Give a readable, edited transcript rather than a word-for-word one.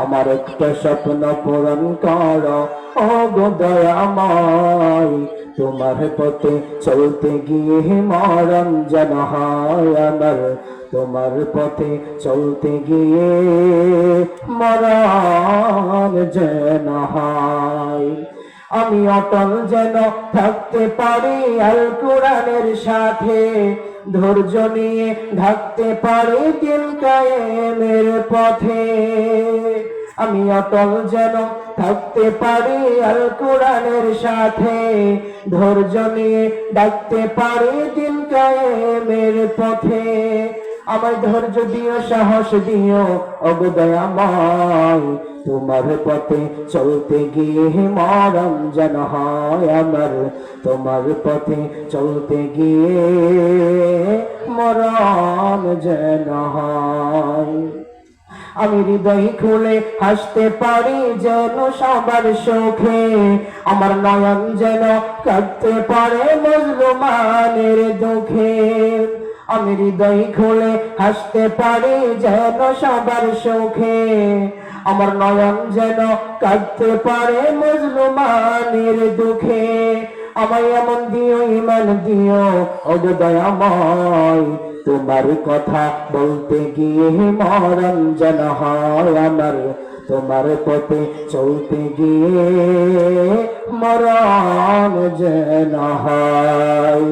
আমার একটা স্বপ্ন পূরণ করো ও গো দয়াময়, তোমার পথে চলতে গিয়ে মরণ যেন হয় আমার, তোমার পথে চলতে গিয়ে মরণ যেন হয়। আমি অটল যেন থাকতে পারি আল কোরআনের সাথে, ধৈর্য নিয়ে থাকতে পারি দিন কায়েমের পথে। আমি অটল যেন থাকতে পারি আল কোরআনের সাথে, ধৈর্য নিয়ে ডাকতে পারি দিন কায়েমের পথে। আমায় ধৈর্য দিও, সাহস দিও ওগো দয়াময়, তোমার পথে চলতে গিয়ে মরণ যেন হয় আমার, তোমার পথে চলতে গিয়ে মরণ যেন হয়। আমি হৃদয় খুলে হাসতে পারি যেন সবার সুখে, আমার নয়ন যেন কাঁদতে পারে মজলুমানের দুঃখে। আমি হৃদয় খুলে হাসতে পারি যেন সবার সুখে, আমার নয়ন যেন কাঁদতে পারে মজলুমানের দুঃখে। আমায় এমন দিও, ঈমান দিও ওগো দয়াময়, তোমার কথা বলতে গিয়ে মরণ যেন হয় আমার, তোমার পথে চলতে গিয়ে মরণ যেন হয়।